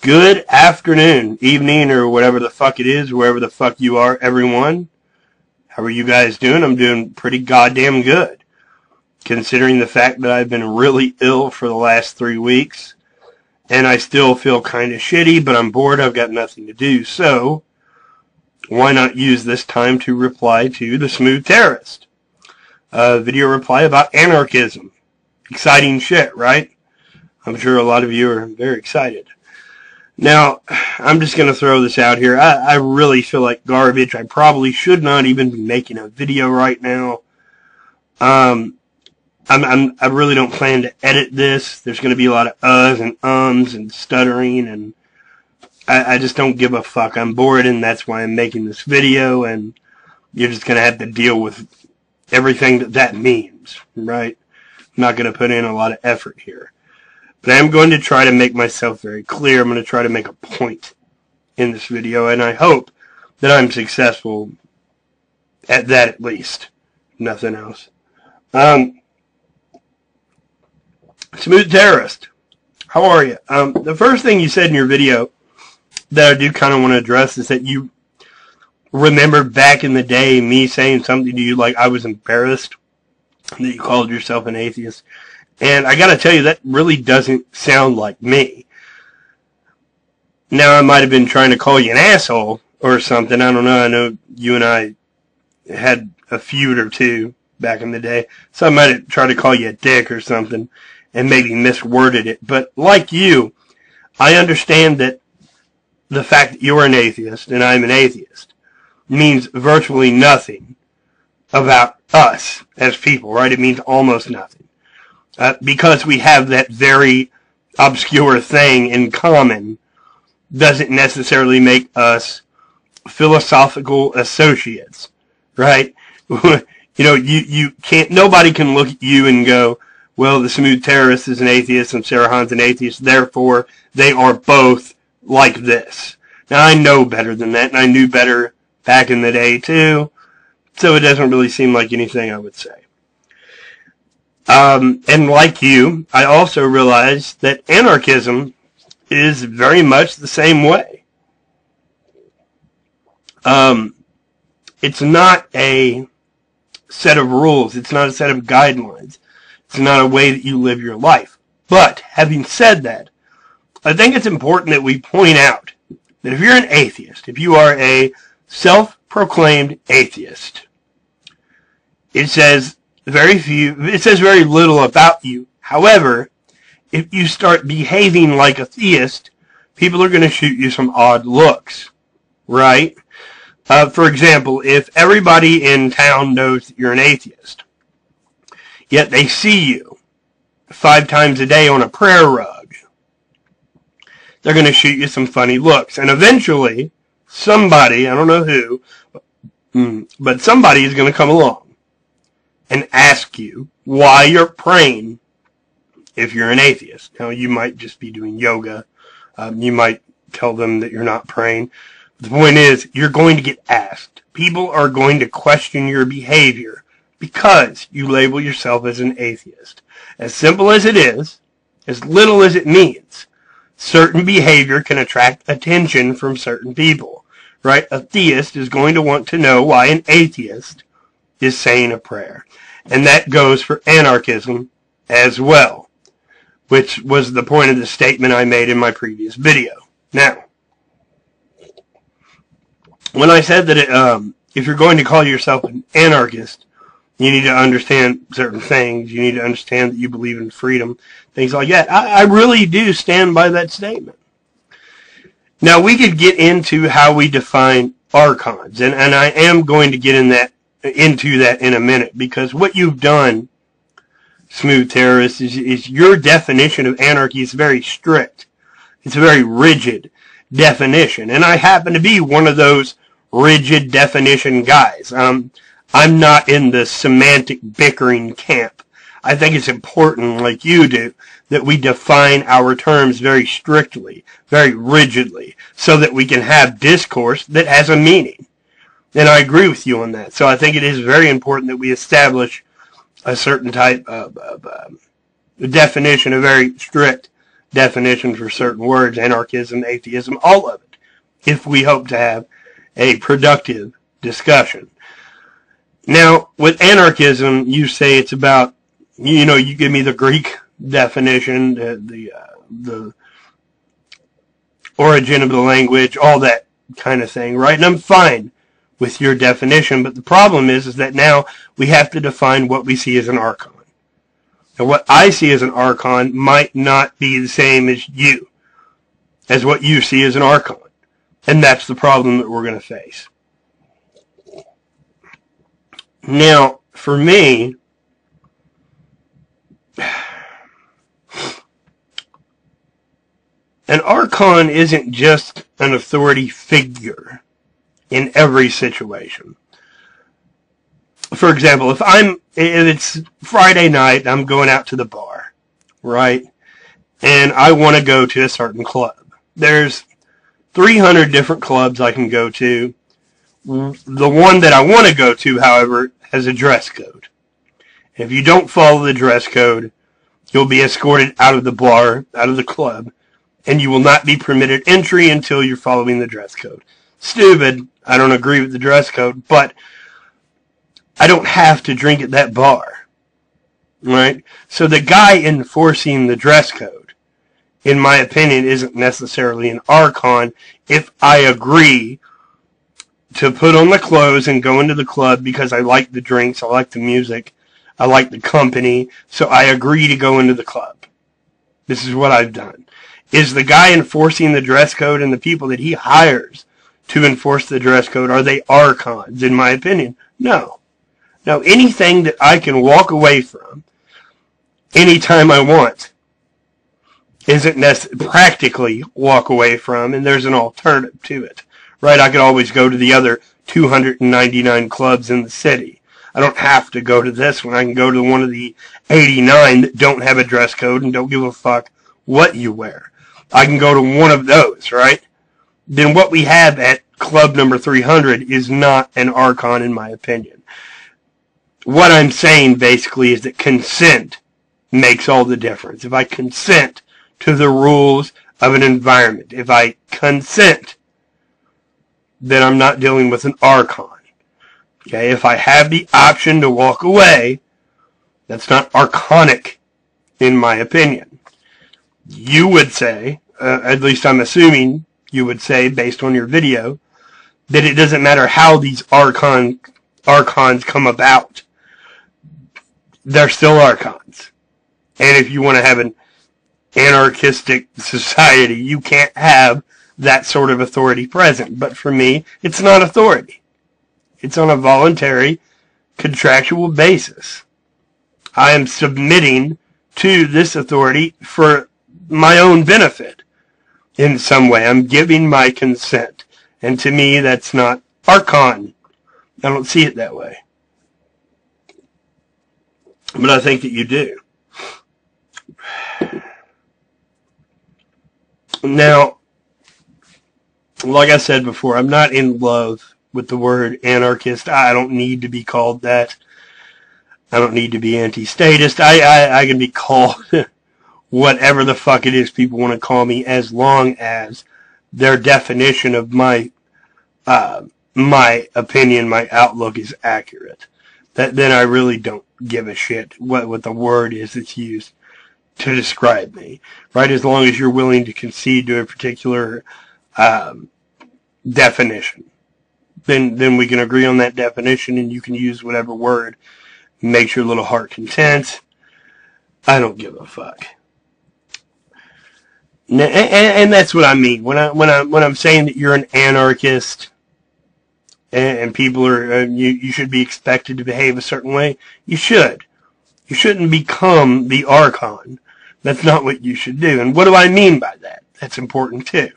Good afternoon, evening, or whatever the fuck it is, wherever the fuck you are, everyone. How are you guys doing? I'm doing pretty goddamn good, considering the fact that I've been really ill for the last 3 weeks, and I still feel kind of shitty, but I'm bored, I've got nothing to do, so why not use this time to reply to the Smooth Terrorist? A video reply about anarchism. Exciting shit, right? I'm sure a lot of you are very excited. Now, I'm just going to throw this out here. I really feel like garbage. I probably should not even be making a video right now. I really don't plan to edit this. There's going to be a lot of uhs and ums and stuttering, and I just don't give a fuck. I'm bored, and that's why I'm making this video, and you're just going to have to deal with everything that means, right? I'm not going to put in a lot of effort here. But I am going to try to make myself very clear. I'm going to try to make a point in this video, and I hope that I'm successful at that at least. Nothing else. Smooth Terrorist, how are you? The first thing you said in your video that I do kind of want to address is that you remember back in the day me saying something to you like I was embarrassed that you called yourself an atheist. And I gotta tell you, that really doesn't sound like me. Now, I might have been trying to call you an asshole or something. I don't know. I know you and I had a feud or two back in the day. So I might have tried to call you a dick or something and maybe misworded it. But like you, I understand that the fact that you're an atheist and I'm an atheist means virtually nothing about us as people, right? It means almost nothing. Because we have that very obscure thing in common doesn't necessarily make us philosophical associates, right? You know, you can't, nobody can look at you and go, well, the Smooth Terrorist is an atheist and Sarah Hahn's an atheist, therefore they are both like this. Now, I know better than that, and I knew better back in the day, too, so it doesn't really seem like anything I would say. And like you, I also realize that anarchism is very much the same way. It's not a set of rules. It's not a set of guidelines. It's not a way that you live your life. But, having said that, I think it's important that we point out that if you're an atheist, if you are a self-proclaimed atheist, it says very little about you. However, if you start behaving like a theist, people are going to shoot you some odd looks, right? For example, if everybody in town knows that you're an atheist, yet they see you 5 times a day on a prayer rug, they're going to shoot you some funny looks. And eventually, somebody, I don't know who, but somebody is going to come along and ask you why you're praying if you're an atheist. Now, you might just be doing yoga. You might tell them that you're not praying. The point is, you're going to get asked. People are going to question your behavior because you label yourself as an atheist. As simple as it is, as little as it means, certain behavior can attract attention from certain people, right? A theist is going to want to know why an atheist is saying a prayer. And that goes for anarchism as well, which was the point of the statement I made in my previous video. Now, when I said that if you're going to call yourself an anarchist, you need to understand certain things. You need to understand that you believe in freedom, things like that. I really do stand by that statement. Now, we could get into how we define archons, and I am going to get into that in a minute, because what you've done, Smooth Terrorist, is your definition of anarchy is very strict. It's a very rigid definition, and I happen to be one of those rigid definition guys. I'm not in the semantic bickering camp. I think it's important, like you do, that we define our terms very strictly, very rigidly, so that we can have discourse that has a meaning. And I agree with you on that. So I think it is very important that we establish a certain type of definition, a very strict definitions for certain words, anarchism, atheism, all of it, if we hope to have a productive discussion. Now, with anarchism, you say it's about, you give me the Greek definition, the origin of the language, all that kind of thing, right? And I'm fine with your definition, but the problem is that now we have to define what we see as an archon. And what I see as an archon might not be the same as what you see as an archon. And that's the problem that we're going to face. Now, for me, an archon isn't just an authority figure in every situation. For example, if it's Friday night, I'm going out to the bar, right? And I want to go to a certain club. There's 300 different clubs I can go to. The one that I want to go to, however, has a dress code. If you don't follow the dress code, you'll be escorted out of the bar, out of the club, and you will not be permitted entry until you're following the dress code. Stupid. I don't agree with the dress code, but I don't have to drink at that bar, right? So the guy enforcing the dress code, in my opinion, isn't necessarily an archon if I agree to put on the clothes and go into the club because I like the drinks, I like the music, I like the company, so I agree to go into the club. This is what I've done. Is the guy enforcing the dress code and the people that he hires to enforce the dress code, are they archons, in my opinion? No. Now, anything that I can walk away from anytime I want isn't practically walk away from, and there's an alternative to it. Right, I could always go to the other 299 clubs in the city. I don't have to go to this one. I can go to one of the 89 that don't have a dress code and don't give a fuck what you wear. I can go to one of those, right? Then what we have at club number 300 is not an archon, in my opinion. What I'm saying, basically, is that consent makes all the difference. If I consent to the rules of an environment, if I consent, then I'm not dealing with an archon. Okay, if I have the option to walk away, that's not archonic, in my opinion. You would say, at least I'm assuming you would say, based on your video, that it doesn't matter how these archons come about. They're still archons. And if you want to have an anarchistic society, you can't have that sort of authority present. But for me, it's not authority. It's on a voluntary, contractual basis. I am submitting to this authority for my own benefit in some way. I'm giving my consent. And to me, that's not archon. I don't see it that way. But I think that you do. Now, like I said before, I'm not in love with the word anarchist. I don't need to be called that. I don't need to be anti-statist. I can be called whatever the fuck it is people want to call me, as long as their definition of my opinion, my outlook is accurate. Then I really don't give a shit what the word is that's used to describe me, right? As long as you're willing to concede to a particular definition, then we can agree on that definition, and you can use whatever word makes your little heart content. I don't give a fuck. And that's what I mean when I'm saying that you're an anarchist and people are you should be expected to behave a certain way. You should. You shouldn't become the archon. That's not what you should do. And what do I mean by that? That's important too.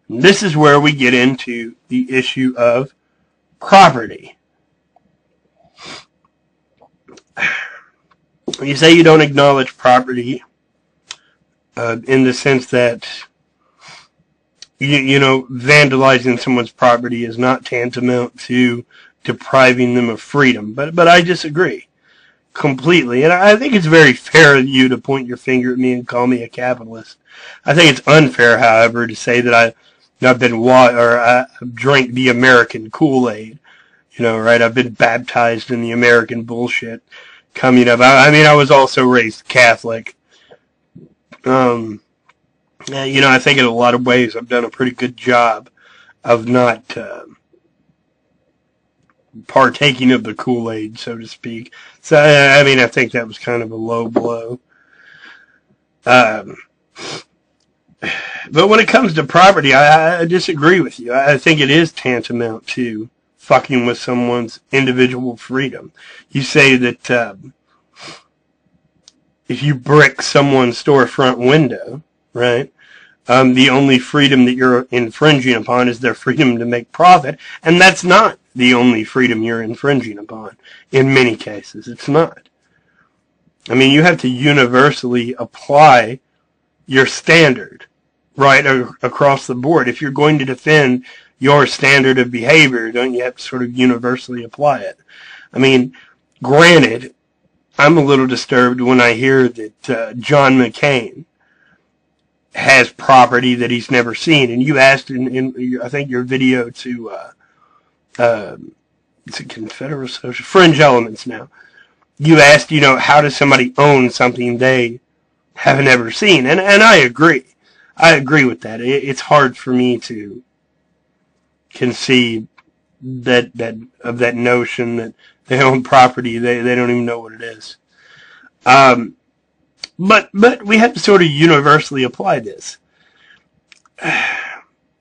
And this is where we get into the issue of property. You say you don't acknowledge property in the sense that you know, vandalizing someone's property is not tantamount to depriving them of freedom. But I disagree. completely. And I think it's very fair of you to point your finger at me and call me a capitalist. I think it's unfair, however, to say that I've drank the American Kool-Aid. You know, right? I've been baptized in the American bullshit coming up. I mean, I was also raised Catholic. You know, I think in a lot of ways I've done a pretty good job of not partaking of the Kool-Aid, so to speak. So, I mean, I think that was kind of a low blow. But when it comes to property, I disagree with you. I think it is tantamount to fucking with someone's individual freedom. You say that if you brick someone's storefront window, right, the only freedom that you're infringing upon is their freedom to make profit, and that's not the only freedom you're infringing upon. In many cases, it's not. I mean, you have to universally apply your standard, right, across the board. If you're going to defend your standard of behavior, don't you have to sort of universally apply it? I mean, granted, I'm a little disturbed when I hear that John McCain has property that he's never seen. And you asked in I think, your video to, it's a Confederate Social, Fringe Elements now. You asked, you know, how does somebody own something they have never seen? And I agree. I agree with that. It's hard for me to conceive that notion that they own property. They don't even know what it is. But we have to sort of universally apply this.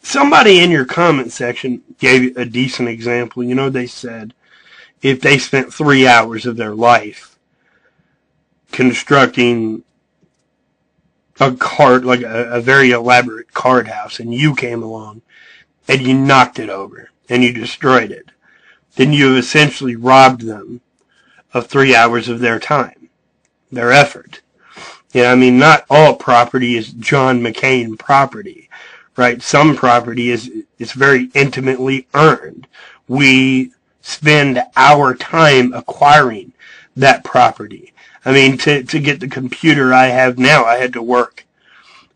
Somebody in your comment section gave a decent example. You know, they said if they spent 3 hours of their life constructing a card, like a very elaborate card house, and you came along and you knocked it over and you destroyed it, then you have essentially robbed them of 3 hours of their time, their effort. Yeah, I mean, not all property is John McCain property, right? Some property is very intimately earned. We spend our time acquiring that property. I mean, to get the computer I have now, I had to work.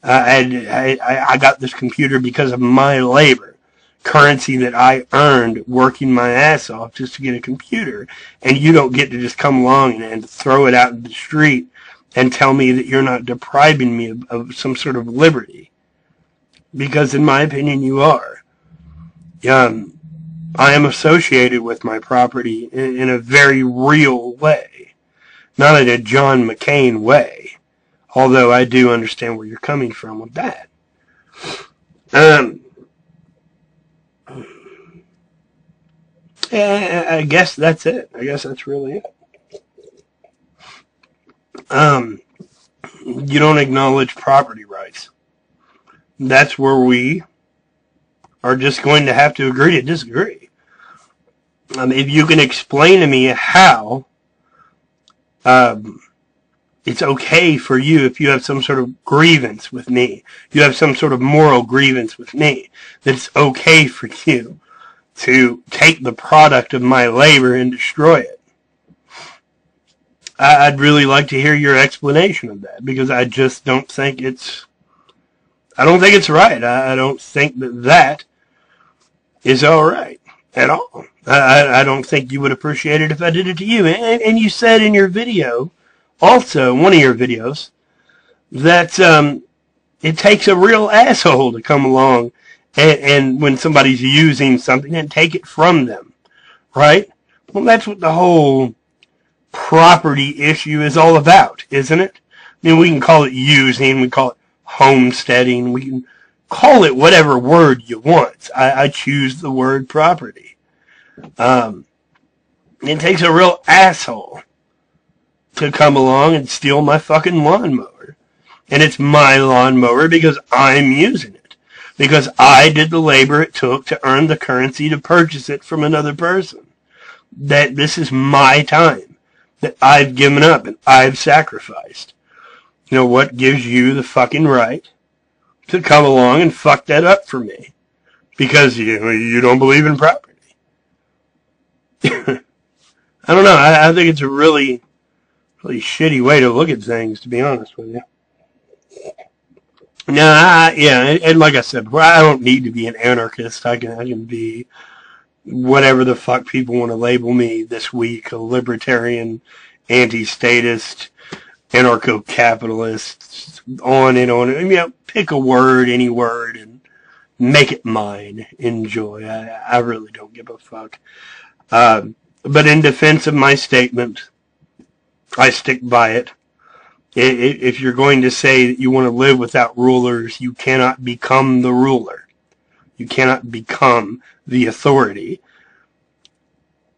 I got this computer because of my labor, currency that I earned working my ass off just to get a computer. And you don't get to just come along and throw it out in the street and tell me that you're not depriving me of some sort of liberty. Because in my opinion, you are. I am associated with my property in a very real way. Not in a John McCain way. Although I do understand where you're coming from with that. I guess that's it. I guess that's really it. You don't acknowledge property rights. That's where we are just going to have to agree to disagree. If you can explain to me how it's okay for you, if you have some sort of grievance with me, you have some sort of moral grievance with me, that it's okay for you to take the product of my labor and destroy it. I'd really like to hear your explanation of that, because I just don't think it's right. I don't think that is all right at all. I don't think you would appreciate it if I did it to you. And you said in your video, also, one of your videos, that it takes a real asshole to come along and when somebody's using something and take it from them, right? Well, that's what the whole property issue is all about, isn't it? I mean, we can call it using, we call it homesteading, we can call it whatever word you want. I choose the word property. It takes a real asshole to come along and steal my fucking lawnmower. And it's my lawnmower because I'm using it. Because I did the labor it took to earn the currency to purchase it from another person. That this is my time that I've given up and I've sacrificed. You know, what gives you the fucking right to come along and fuck that up for me? Because you don't believe in property. I don't know. I think it's a really Really shitty way to look at things, to be honest with you. No, yeah, and like I said before, I don't need to be an anarchist. I can be whatever the fuck people want to label me this week, a libertarian, anti-statist, anarcho-capitalist, on and on. You know, pick a word, any word, and make it mine. Enjoy. I really don't give a fuck. But in defense of my statement, I stick by it. If you're going to say that you want to live without rulers, you cannot become the ruler. You cannot become the authority.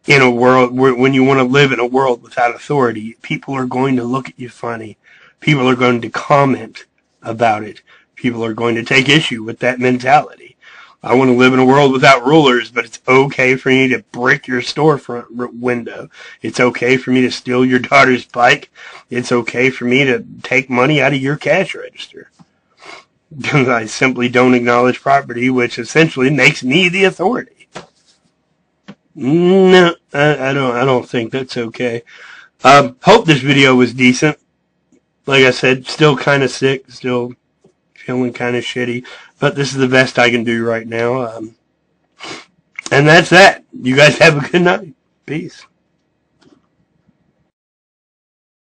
In a world when you want to live in a world without authority, people are going to look at you funny. People are going to comment about it. People are going to take issue with that mentality. I want to live in a world without rulers, but it's okay for me to brick your storefront window. It's okay for me to steal your daughter's bike. It's okay for me to take money out of your cash register. Because I simply don't acknowledge property, which essentially makes me the authority. No, I don't think that's okay. Hope this video was decent. Like I said, still kind of sick, still feeling kind of shitty, but this is the best I can do right now. And that's that. You guys have a good night. Peace.